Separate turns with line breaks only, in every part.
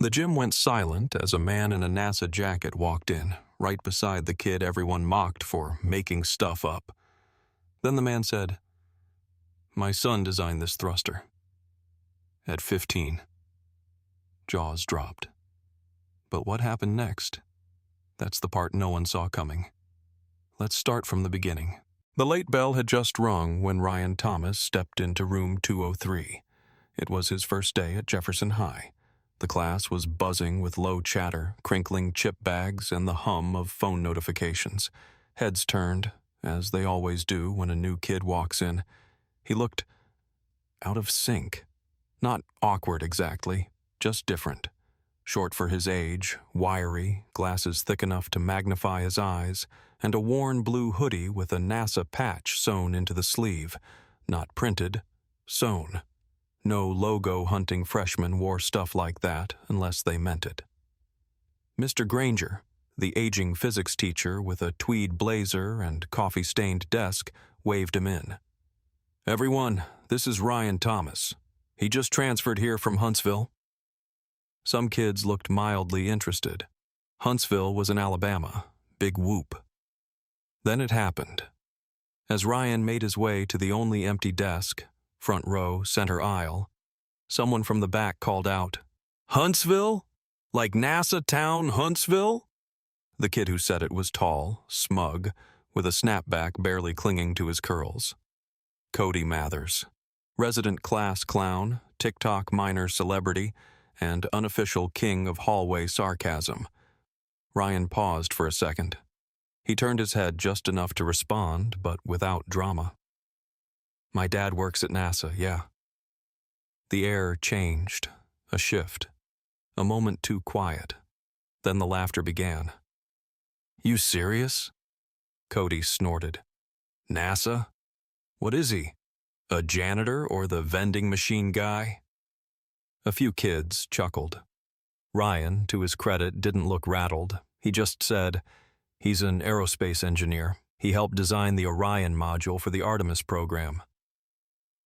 The gym went silent as a man in a NASA jacket walked in, right beside the kid everyone mocked for making stuff up. Then the man said, "My son designed this thruster." At 15. Jaws dropped. But what happened next? That's the part no one saw coming. Let's start from the beginning. The late bell had just rung when Ryan Thomas stepped into room 203. It was his first day at Jefferson High. The class was buzzing with low chatter, crinkling chip bags, and the hum of phone notifications. Heads turned, as they always do when a new kid walks in. He looked out of sync. Not awkward exactly, just different. Short for his age, wiry, glasses thick enough to magnify his eyes, and a worn blue hoodie with a NASA patch sewn into the sleeve. Not printed, sewn. No logo-hunting freshman wore stuff like that unless they meant it. Mr. Granger, the aging physics teacher with a tweed blazer and coffee-stained desk, waved him in. "Everyone, this is Ryan Thomas. He just transferred here from Huntsville." Some kids looked mildly interested. Huntsville was in Alabama. Big whoop. Then it happened. As Ryan made his way to the only empty desk, front row, center aisle, someone from the back called out, "Huntsville? Like NASA town Huntsville?" The kid who said it was tall, smug, with a snapback barely clinging to his curls. Cody Mathers, resident class clown, TikTok minor celebrity, and unofficial king of hallway sarcasm. Ryan paused for a second. He turned his head just enough to respond, but without drama. "My dad works at NASA, yeah." The air changed, a shift, a moment too quiet. Then the laughter began. "You serious?" Cody snorted. "NASA? What is he? A janitor or the vending machine guy?" A few kids chuckled. Ryan, to his credit, didn't look rattled. He just said, "He's an aerospace engineer. He helped design the Orion module for the Artemis program."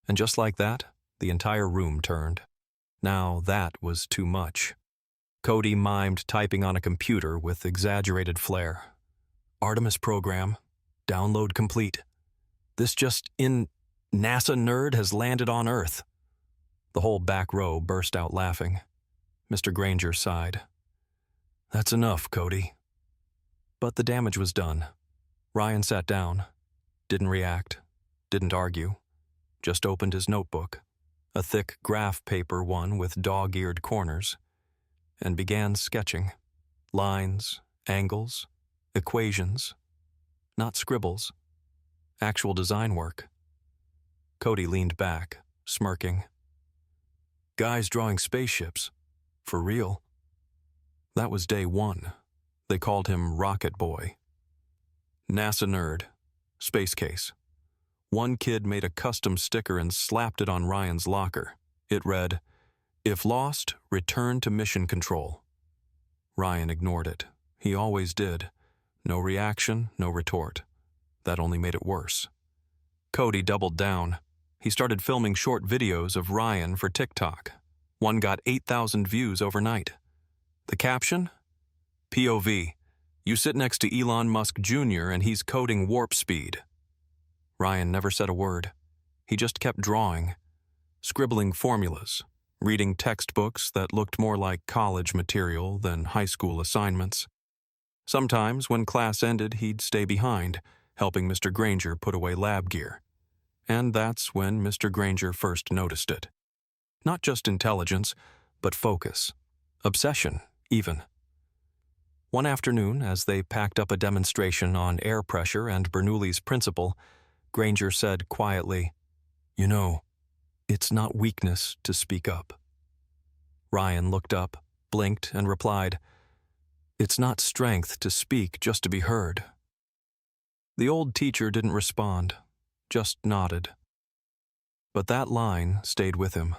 And just like that, the entire room turned. Now that was too much. Cody mimed typing on a computer with exaggerated flair. "Artemis program. Download complete. This just in, NASA nerd has landed on Earth." The whole back row burst out laughing. Mr. Granger sighed. "That's enough, Cody." But the damage was done. Ryan sat down, didn't react, didn't argue, just opened his notebook, a thick graph paper one with dog-eared corners, and began sketching. Lines, angles, equations, not scribbles, actual design work. Cody leaned back, smirking. "Guys drawing spaceships. For real." That was day one. They called him Rocket Boy. NASA nerd. Space case. One kid made a custom sticker and slapped it on Ryan's locker. It read, "If lost, return to mission control." Ryan ignored it. He always did. No reaction, no retort. That only made it worse. Cody doubled down. He started filming short videos of Ryan for TikTok. One got 8,000 views overnight. The caption? "POV. You sit next to Elon Musk Jr. and he's coding warp speed." Ryan never said a word. He just kept drawing, scribbling formulas, reading textbooks that looked more like college material than high school assignments. Sometimes, when class ended, he'd stay behind, helping Mr. Granger put away lab gear. And that's when Mr. Granger first noticed it. Not just intelligence, but focus. Obsession, even. One afternoon, as they packed up a demonstration on air pressure and Bernoulli's principle, Granger said quietly, "You know, it's not weakness to speak up." Ryan looked up, blinked, and replied, "It's not strength to speak just to be heard." The old teacher didn't respond, just nodded. But that line stayed with him.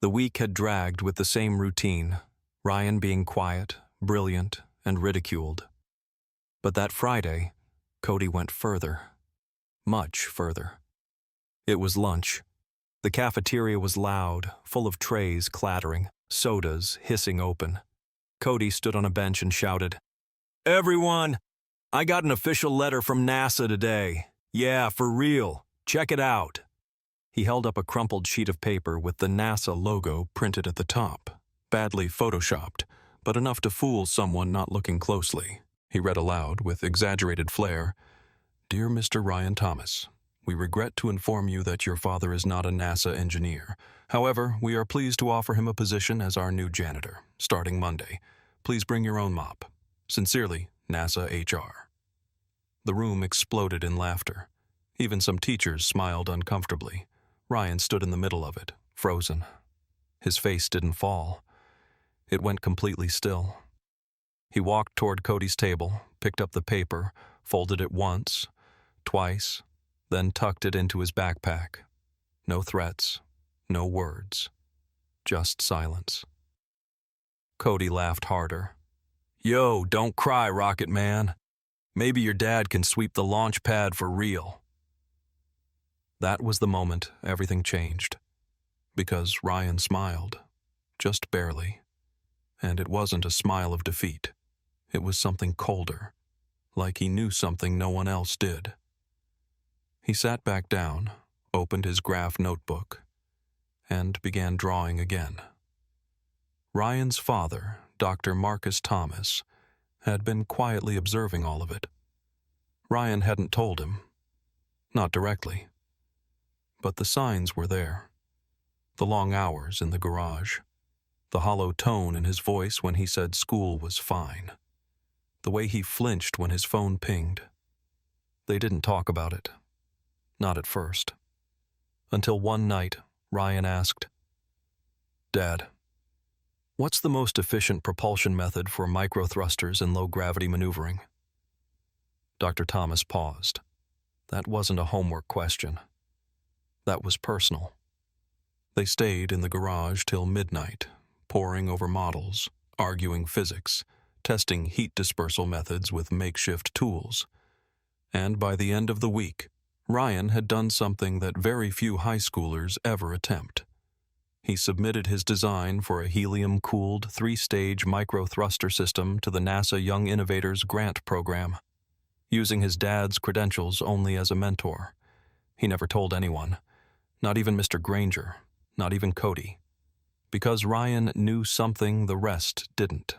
The week had dragged with the same routine, Ryan being quiet, brilliant, and ridiculed. But that Friday, Cody went further. Much further. It was lunch. The cafeteria was loud, full of trays clattering. sodas hissing open. Cody stood on a bench and shouted, "Everyone, I got an official letter from NASA today. Yeah, for real. Check it out." He held up a crumpled sheet of paper with the NASA logo printed at the top, badly photoshopped, but enough to fool someone not looking closely. He read aloud with exaggerated flair, "Dear Mr. Ryan Thomas, we regret to inform you that your father is not a NASA engineer. However, we are pleased to offer him a position as our new janitor, starting Monday. Please bring your own mop. Sincerely, NASA HR." The room exploded in laughter. Even some teachers smiled uncomfortably. Ryan stood in the middle of it, frozen. His face didn't fall. It went completely still. He walked toward Cody's table, picked up the paper, folded it once, twice, then tucked it into his backpack. No threats, no words, just silence. Cody laughed harder. "Yo, don't cry, Rocket Man. Maybe your dad can sweep the launch pad for real." That was the moment everything changed. Because Ryan smiled, just barely. And it wasn't a smile of defeat. It was something colder, like he knew something no one else did. He sat back down, opened his graph notebook, and began drawing again. Ryan's father, Dr. Marcus Thomas, had been quietly observing all of it. Ryan hadn't told him. Not directly. But the signs were there. The long hours in the garage. The hollow tone in his voice when he said school was fine. The way he flinched when his phone pinged. They didn't talk about it. Not at first. Until one night, Ryan asked, "Dad, what's the most efficient propulsion method for microthrusters and low-gravity maneuvering?" Dr. Thomas paused. That wasn't a homework question. That was personal. They stayed in the garage till midnight, poring over models, arguing physics, testing heat dispersal methods with makeshift tools. And by the end of the week, Ryan had done something that very few high schoolers ever attempt. He submitted his design for a helium-cooled 3-stage microthruster system to the NASA Young Innovators Grant Program, using his dad's credentials only as a mentor. He never told anyone, not even Mr. Granger, not even Cody, because Ryan knew something the rest didn't.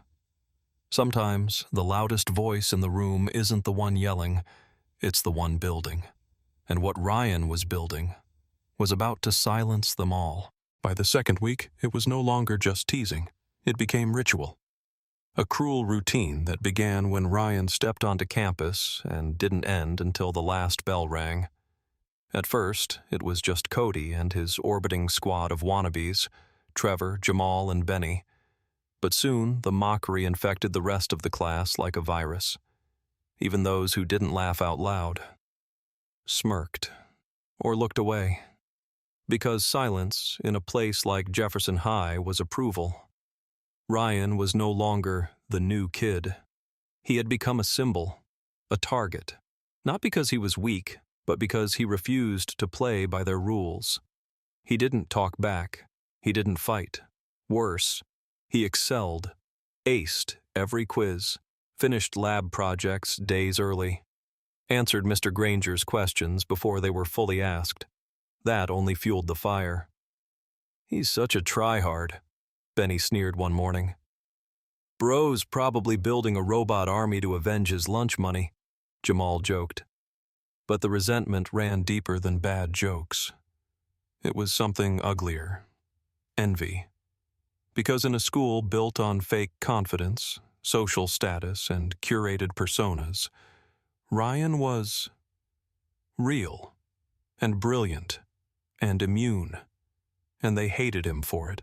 Sometimes the loudest voice in the room isn't the one yelling, it's the one building. And what Ryan was building was about to silence them all. By the second week, it was no longer just teasing. It became ritual. A cruel routine that began when Ryan stepped onto campus and didn't end until the last bell rang. At first, it was just Cody and his orbiting squad of wannabes, Trevor, Jamal, and Benny. But soon, the mockery infected the rest of the class like a virus. Even those who didn't laugh out loud smirked or looked away. Because silence in a place like Jefferson High was approval. Ryan was no longer the new kid. He had become a symbol, a target, not because he was weak, but because he refused to play by their rules. He didn't talk back. He didn't fight. Worse, he excelled, aced every quiz, finished lab projects days early, answered Mr. Granger's questions before they were fully asked. That only fueled the fire. "He's such a tryhard," Benny sneered one morning. "Bro's probably building a robot army to avenge his lunch money," Jamal joked. But the resentment ran deeper than bad jokes. It was something uglier. Envy. Because in a school built on fake confidence, social status, and curated personas, Ryan was real and brilliant and immune, and they hated him for it.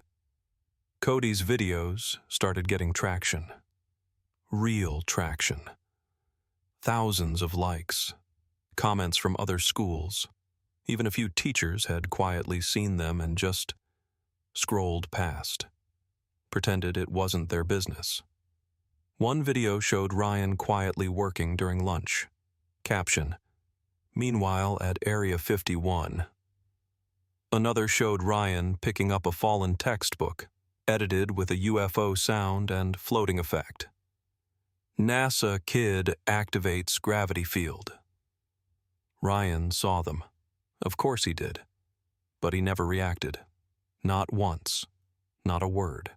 Cody's videos started getting traction. Real traction. Thousands of likes, comments from other schools. Even a few teachers had quietly seen them and just scrolled past, pretended it wasn't their business. One video showed Ryan quietly working during lunch. Caption, "Meanwhile at Area 51. Another showed Ryan picking up a fallen textbook, edited with a UFO sound and floating effect. NASA kid activates gravity field. Ryan saw them. Of course he did. But he never reacted. Not once. Not a word.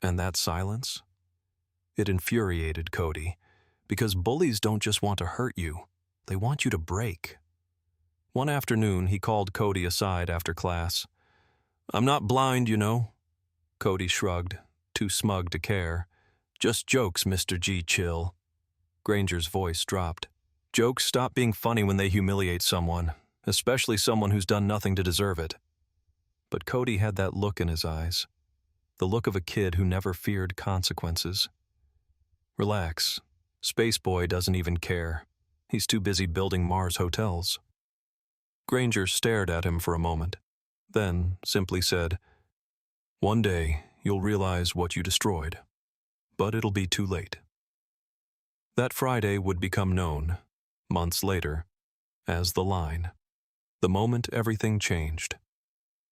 And that silence? It infuriated Cody, because bullies don't just want to hurt you, they want you to break. One afternoon, he called Cody aside after class. "I'm not blind, you know." Cody shrugged, too smug to care. "Just jokes, Mr. G. Chill." Granger's voice dropped. "Jokes stop being funny when they humiliate someone, especially someone who's done nothing to deserve it." But Cody had that look in his eyes, the look of a kid who never feared consequences. "Relax. Spaceboy doesn't even care. He's too busy building Mars hotels." Granger stared at him for a moment, then simply said, "One day you'll realize what you destroyed, but it'll be too late." That Friday would become known, months later, as the line. The moment everything changed.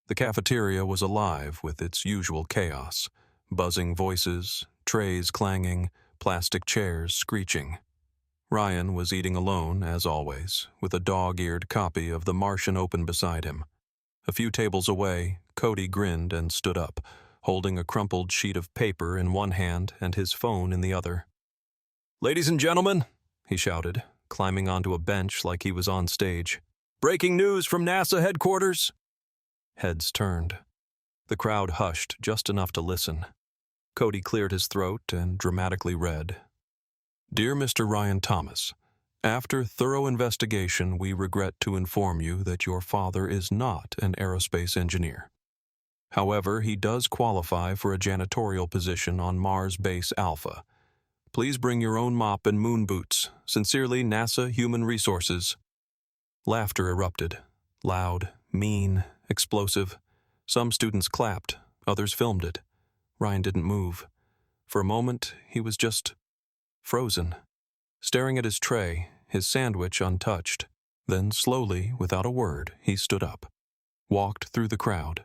The cafeteria was alive with its usual chaos, buzzing voices, trays clanging, plastic chairs screeching. Ryan was eating alone, as always, with a dog-eared copy of The Martian open beside him. A few tables away, Cody grinned and stood up, holding a crumpled sheet of paper in one hand and his phone in the other. "Ladies and gentlemen," he shouted, climbing onto a bench like he was on stage. "Breaking news from NASA headquarters." Heads turned. The crowd hushed just enough to listen. Cody cleared his throat and dramatically read. "Dear Mr. Ryan Thomas, after thorough investigation, we regret to inform you that your father is not an aerospace engineer. However, he does qualify for a janitorial position on Mars Base Alpha. Please bring your own mop and moon boots. Sincerely, NASA Human Resources." Laughter erupted. Loud, mean, explosive. Some students clapped, others filmed it. Ryan didn't move. For a moment, he was just frozen, staring at his tray, his sandwich untouched. Then slowly, without a word, he stood up, walked through the crowd,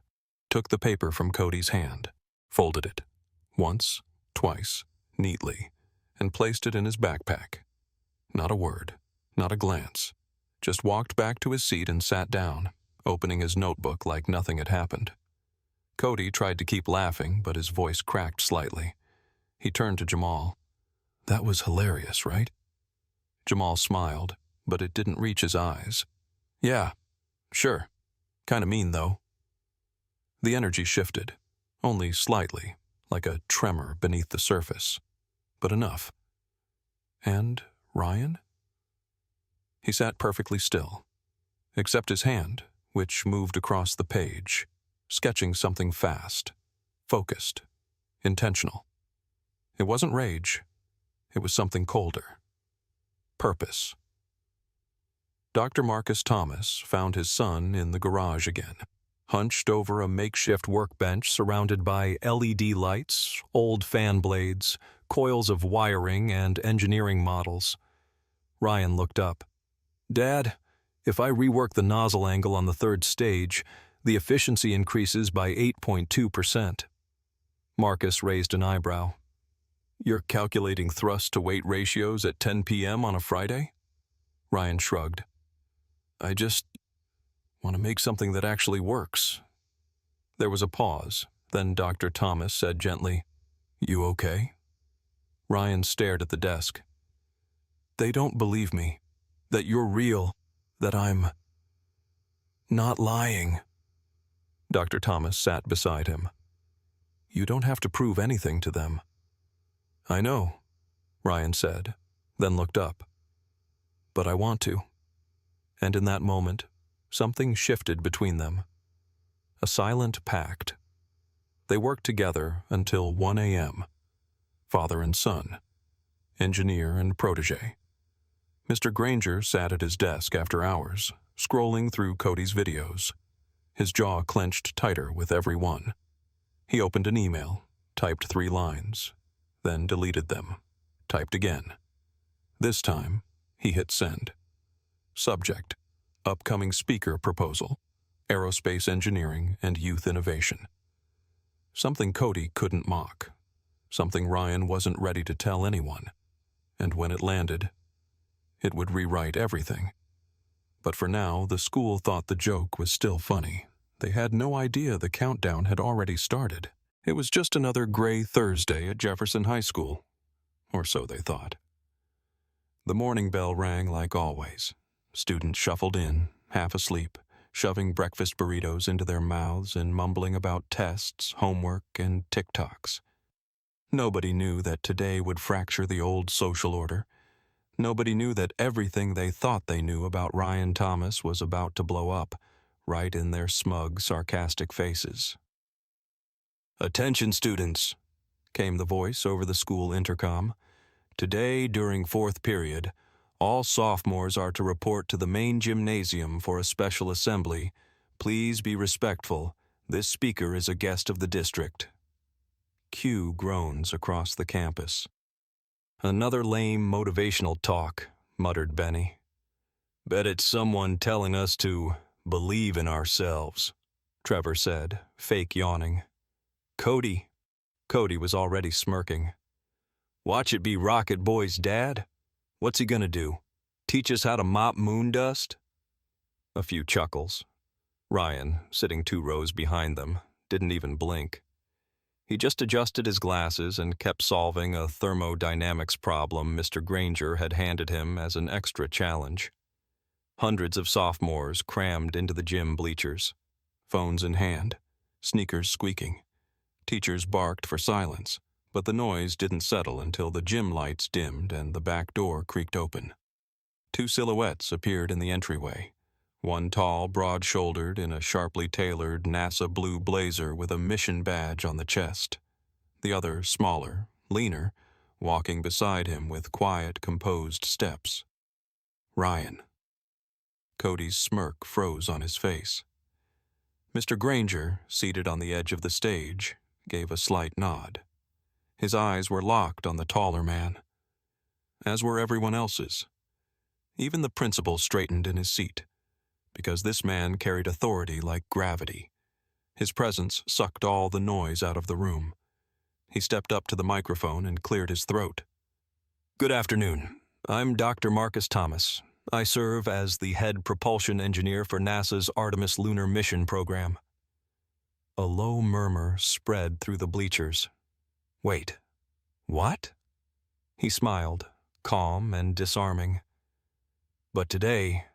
took the paper from Cody's hand, folded it, once, twice, neatly, and placed it in his backpack. Not a word, not a glance, just walked back to his seat and sat down, opening his notebook like nothing had happened. Cody tried to keep laughing, but his voice cracked slightly. He turned to Jamal. "That was hilarious, right?" Jamal smiled, but it didn't reach his eyes. "Yeah, sure. Kinda mean, though." The energy shifted, only slightly, like a tremor beneath the surface. But enough. And Ryan? He sat perfectly still, except his hand, which moved across the page, sketching something fast, focused, intentional. It wasn't rage. It was something colder. Purpose. Dr. Marcus Thomas found his son in the garage again, hunched over a makeshift workbench surrounded by LED lights, old fan blades, coils of wiring, and engineering models. Ryan looked up. "Dad, if I rework the nozzle angle on the third stage, the efficiency increases by 8.2%. Marcus raised an eyebrow. "You're calculating thrust-to-weight ratios at 10 p.m. on a Friday?" Ryan shrugged. "I just want to make something that actually works." There was a pause, then Dr. Thomas said gently, "You okay?" Ryan stared at the desk. "They don't believe me, that you're real, that I'm not lying." Dr. Thomas sat beside him. "You don't have to prove anything to them." "I know," Ryan said, then looked up. "But I want to." And in that moment, something shifted between them. A silent pact. They worked together until 1 a.m. Father and son, engineer and protege. Mr. Granger sat at his desk after hours, scrolling through Cody's videos. His jaw clenched tighter with every one. He opened an email, typed 3 lines, then deleted them, typed again. This time, he hit send. Subject: upcoming speaker proposal, aerospace engineering and youth innovation. Something Cody couldn't mock. Something Ryan wasn't ready to tell anyone. And when it landed, it would rewrite everything. But for now, the school thought the joke was still funny. They had no idea the countdown had already started. It was just another gray Thursday at Jefferson High School. Or so they thought. The morning bell rang like always. Students shuffled in, half asleep, shoving breakfast burritos into their mouths and mumbling about tests, homework, and TikToks. Nobody knew that today would fracture the old social order. Nobody knew that everything they thought they knew about Ryan Thomas was about to blow up, right in their smug, sarcastic faces. "Attention, students," came the voice over the school intercom. "Today, during fourth period, all sophomores are to report to the main gymnasium for a special assembly. Please be respectful. This speaker is a guest of the district." Cue groans across the campus. "Another lame motivational talk," muttered Benny. "Bet it's someone telling us to believe in ourselves," Trevor said, fake yawning. "Cody." Cody was already smirking. "Watch it be Rocket Boy's dad? What's he gonna do? Teach us how to mop moon dust?" A few chuckles. Ryan, sitting 2 rows behind them, didn't even blink. He just adjusted his glasses and kept solving a thermodynamics problem Mr. Granger had handed him as an extra challenge. Hundreds of sophomores crammed into the gym bleachers, phones in hand, sneakers squeaking. Teachers barked for silence, but the noise didn't settle until the gym lights dimmed and the back door creaked open. 2 silhouettes appeared in the entryway. One tall, broad-shouldered, in a sharply tailored NASA blue blazer with a mission badge on the chest. The other, smaller, leaner, walking beside him with quiet, composed steps. Ryan. Cody's smirk froze on his face. Mr. Granger, seated on the edge of the stage, gave a slight nod. His eyes were locked on the taller man, as were everyone else's. Even the principal straightened in his seat, because this man carried authority like gravity. His presence sucked all the noise out of the room. He stepped up to the microphone and cleared his throat. "Good afternoon. I'm Dr. Marcus Thomas. I serve as the head propulsion engineer for NASA's Artemis Lunar Mission Program." A low murmur spread through the bleachers. "Wait, what?" He smiled, calm and disarming. "But today,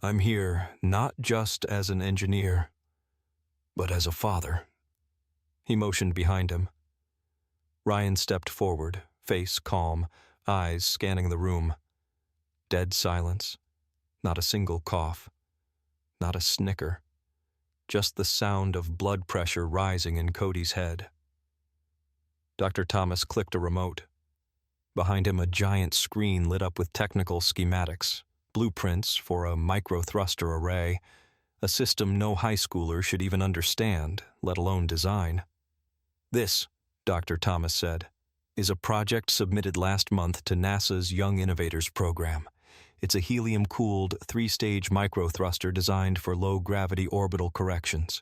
I'm here not just as an engineer, but as a father." He motioned behind him. Ryan stepped forward, face calm, eyes scanning the room. Dead silence. Not a single cough. Not a snicker. Just the sound of blood pressure rising in Cody's head. Dr. Thomas clicked a remote. Behind him, a giant screen lit up with technical schematics, blueprints for a micro-thruster array, a system no high schooler should even understand, let alone design. "This," Dr. Thomas said, "is a project submitted last month to NASA's Young Innovators Program. It's a helium-cooled 3-stage micro-thruster designed for low-gravity orbital corrections."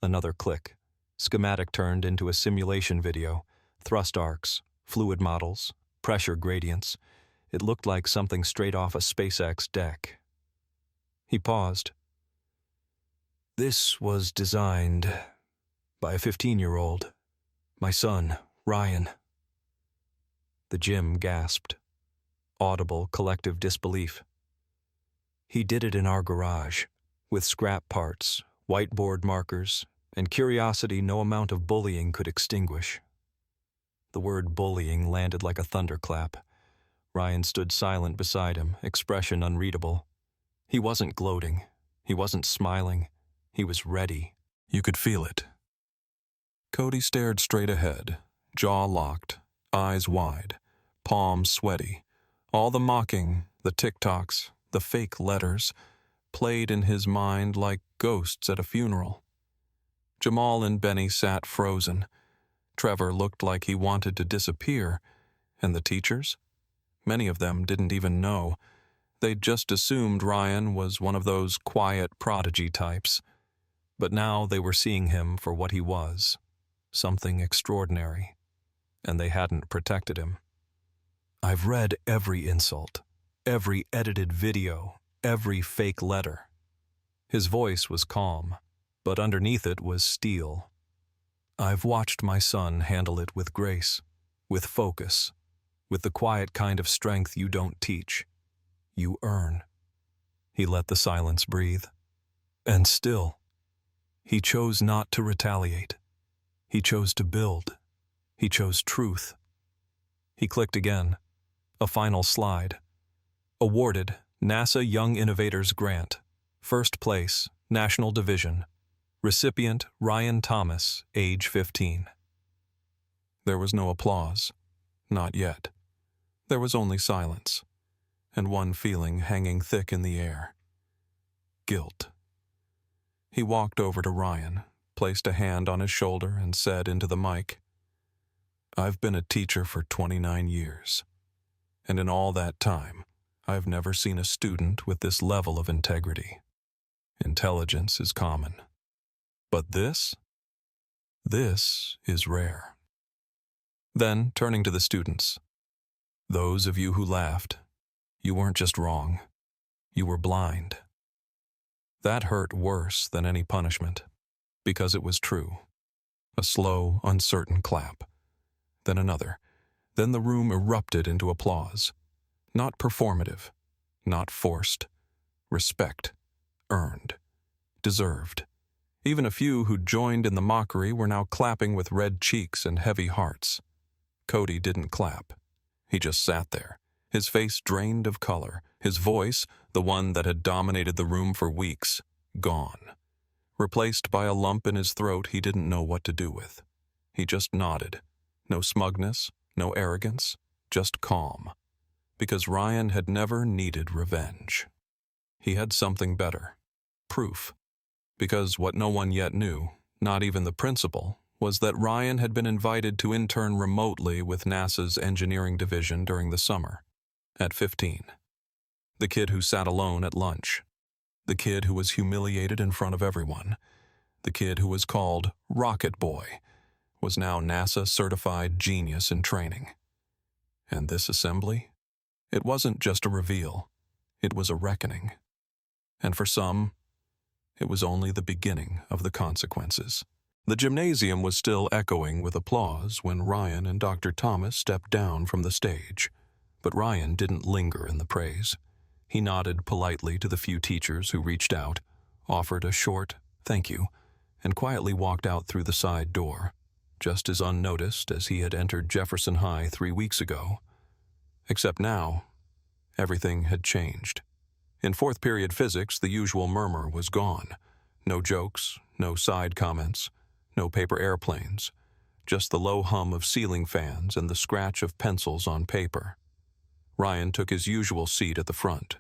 Another click. Schematic turned into a simulation video. Thrust arcs, fluid models, pressure gradients. It looked like something straight off a SpaceX deck. He paused. "This was designed by a 15-year-old. My son, Ryan." The gym gasped. Audible collective disbelief. "He did it in our garage, with scrap parts, whiteboard markers, and curiosity no amount of bullying could extinguish." The word bullying landed like a thunderclap. Ryan stood silent beside him, expression unreadable. He wasn't gloating. He wasn't smiling. He was ready. You could feel it. Cody stared straight ahead, jaw locked, eyes wide, palms sweaty. All the mocking, the TikToks, the fake letters, played in his mind like ghosts at a funeral. Jamal and Benny sat frozen. Trevor looked like he wanted to disappear. And the teachers? Many of them didn't even know. They'd just assumed Ryan was one of those quiet prodigy types. But now they were seeing him for what he was. something extraordinary, and they hadn't protected him. I've read every insult, every edited video, every fake letter. His voice was calm, but underneath it was steel. I've watched my son handle it with grace, with focus, with the quiet kind of strength you don't teach, you earn. He let the silence breathe. And still, he chose not to retaliate. He chose to build. He chose truth. He clicked again. A final slide. Awarded, NASA Young Innovators Grant. First place, National Division. Recipient, Ryan Thomas, age 15. There was no applause. Not yet. There was only silence, and one feeling hanging thick in the air. Guilt. He walked over to Ryan, placed a hand on his shoulder, and said into the mic, "I've been a teacher for 29 years, and in all that time, I've never seen a student with this level of integrity. Intelligence is common. But this is rare." Then, turning to the students, "Those of you who laughed, you weren't just wrong, you were blind." That hurt worse than any punishment, because it was true. A slow, uncertain clap. Then another. Then the room erupted into applause. Not performative, not forced. Respect. Earned. Deserved. Even a few who joined in the mockery were now clapping with red cheeks and heavy hearts. Cody didn't clap. He just sat there, his face drained of color, his voice, the one that had dominated the room for weeks, gone. Replaced by a lump in his throat he didn't know what to do with. He just nodded. No smugness, no arrogance, just calm. Because Ryan had never needed revenge. He had something better. Proof. Because what no one yet knew, not even the principal, was that Ryan had been invited to intern remotely with NASA's engineering division during the summer, at 15. The kid who sat alone at lunch. The kid who was humiliated in front of everyone. The kid who was called Rocket Boy was now NASA-certified genius in training. And this assembly? It wasn't just a reveal. It was a reckoning. And for some, it was only the beginning of the consequences. The gymnasium was still echoing with applause when Ryan and Dr. Thomas stepped down from the stage. But Ryan didn't linger in the praise. He nodded politely to the few teachers who reached out, offered a short "thank you," and quietly walked out through the side door, just as unnoticed as he had entered Jefferson High 3 weeks ago. Except now, everything had changed. In fourth period physics, the usual murmur was gone. No jokes, no side comments, no paper airplanes, just the low hum of ceiling fans and the scratch of pencils on paper. Ryan took his usual seat at the front.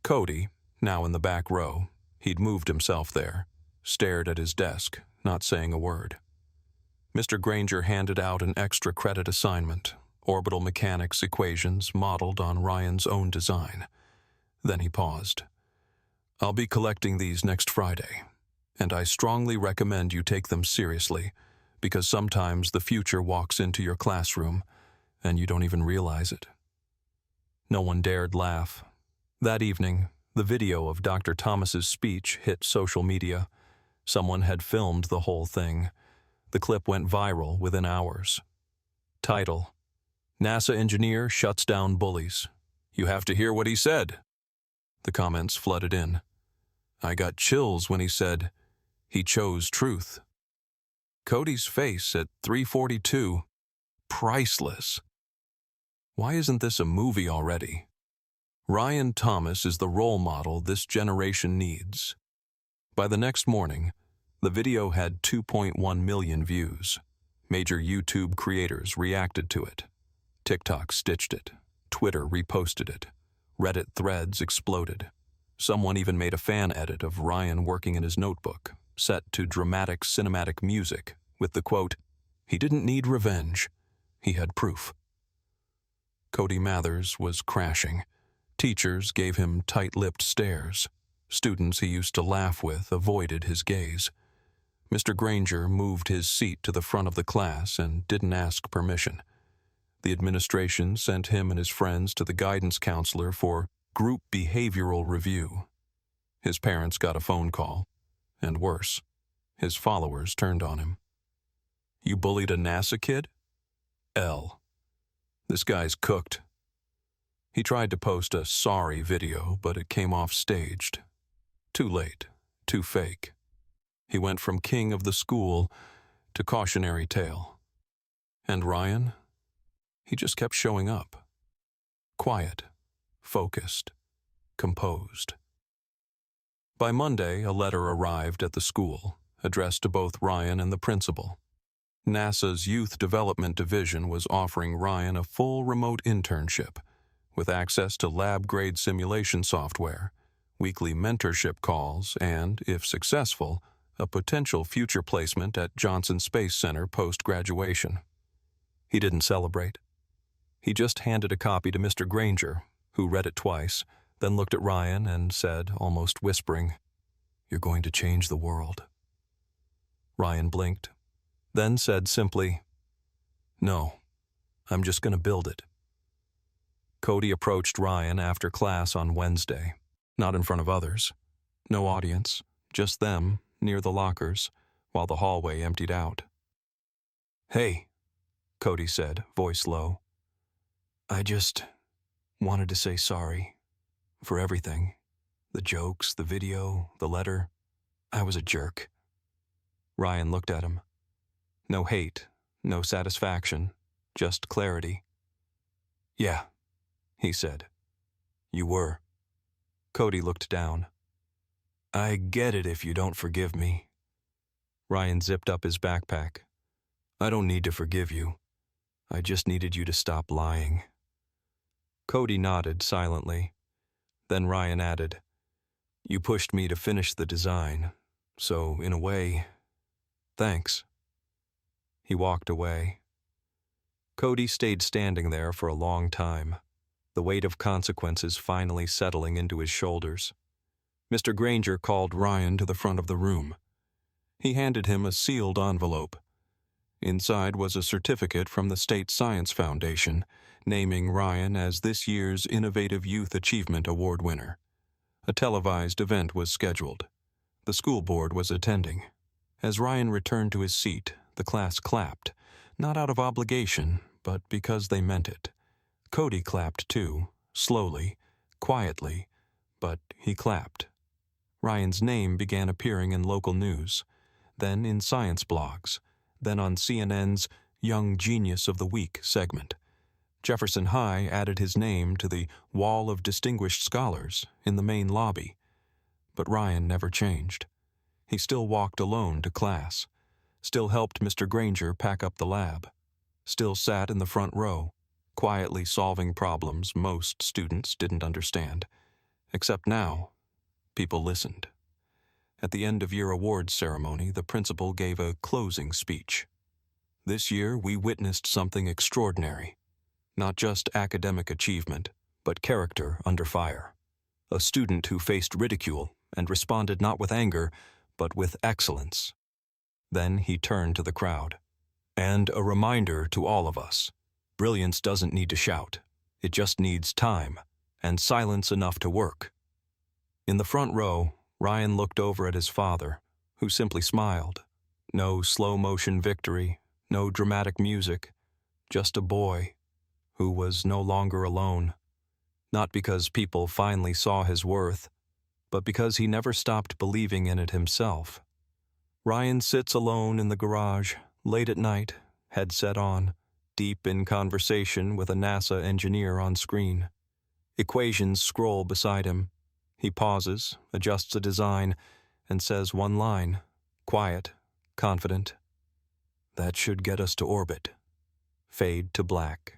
Cody, now in the back row, he'd moved himself there, stared at his desk, not saying a word. Mr. Granger handed out an extra credit assignment, orbital mechanics equations modeled on Ryan's own design. Then he paused. "I'll be collecting these next Friday, and I strongly recommend you take them seriously, because sometimes the future walks into your classroom, and you don't even realize it." No one dared laugh. That evening, the video of Dr. Thomas's speech hit social media. Someone had filmed the whole thing. The clip went viral within hours. Title: NASA engineer shuts down bullies. You have to hear what he said. The comments flooded in. I got chills when he said, he chose truth. Cody's face at 3:42, priceless. Why isn't this a movie already? Ryan Thomas is the role model this generation needs. By the next morning, the video had 2.1 million views. Major YouTube creators reacted to it. TikTok stitched it. Twitter reposted it. Reddit threads exploded. Someone even made a fan edit of Ryan working in his notebook, set to dramatic cinematic music, with the quote, "He didn't need revenge. He had proof." Cody Mathers was crashing. Teachers gave him tight-lipped stares. Students he used to laugh with avoided his gaze. Mr. Granger moved his seat to the front of the class and didn't ask permission. The administration sent him and his friends to the guidance counselor for group behavioral review. His parents got a phone call, and worse, his followers turned on him. "You bullied a NASA kid? L. This guy's cooked." He tried to post a sorry video, but it came off staged. Too late, too fake. He went from king of the school to cautionary tale. And Ryan? He just kept showing up. Quiet, focused, composed. By Monday, a letter arrived at the school, addressed to both Ryan and the principal. NASA's Youth Development Division was offering Ryan a full remote internship, with access to lab-grade simulation software, weekly mentorship calls, and, if successful, a potential future placement at Johnson Space Center post-graduation. He didn't celebrate. He just handed a copy to Mr. Granger, who read it twice, then looked at Ryan and said, almost whispering, "You're going to change the world." Ryan blinked, then said simply, "No, I'm just going to build it." Cody approached Ryan after class on Wednesday, not in front of others. No audience, just them, near the lockers, while the hallway emptied out. "Hey," Cody said, voice low. "I just wanted to say sorry for everything. The jokes, the video, the letter. I was a jerk." Ryan looked at him. No hate, no satisfaction, just clarity. "Yeah," he said. "You were." Cody looked down. "I get it if you don't forgive me." Ryan zipped up his backpack. "I don't need to forgive you. I just needed you to stop lying." Cody nodded silently. Then Ryan added, "You pushed me to finish the design, so in a way, thanks." He walked away. Cody stayed standing there for a long time, the weight of consequences finally settling into his shoulders. Mr. Granger called Ryan to the front of the room. He handed him a sealed envelope. Inside was a certificate from the State Science Foundation, naming Ryan as this year's Innovative Youth Achievement Award winner. A televised event was scheduled. The school board was attending. As Ryan returned to his seat, the class clapped, not out of obligation, but because they meant it. Cody clapped too, slowly, quietly, but he clapped. Ryan's name began appearing in local news, then in science blogs, then on CNN's Young Genius of the Week segment. Jefferson High added his name to the Wall of Distinguished Scholars in the main lobby. But Ryan never changed. He still walked alone to class, still helped Mr. Granger pack up the lab, still sat in the front row, quietly solving problems most students didn't understand. Except now, people listened. At the end-of-year awards ceremony, the principal gave a closing speech. "This year, we witnessed something extraordinary. Not just academic achievement, but character under fire. A student who faced ridicule and responded not with anger, but with excellence." Then he turned to the crowd. "And a reminder to all of us. Brilliance doesn't need to shout. It just needs time, and silence enough to work." In the front row, Ryan looked over at his father, who simply smiled. No slow-motion victory, no dramatic music, just a boy who was no longer alone. Not because people finally saw his worth, but because he never stopped believing in it himself. Ryan sits alone in the garage, late at night, headset on, deep in conversation with a NASA engineer on screen. Equations scroll beside him. He pauses, adjusts a design, and says one line, quiet, confident. "That should get us to orbit." Fade to black.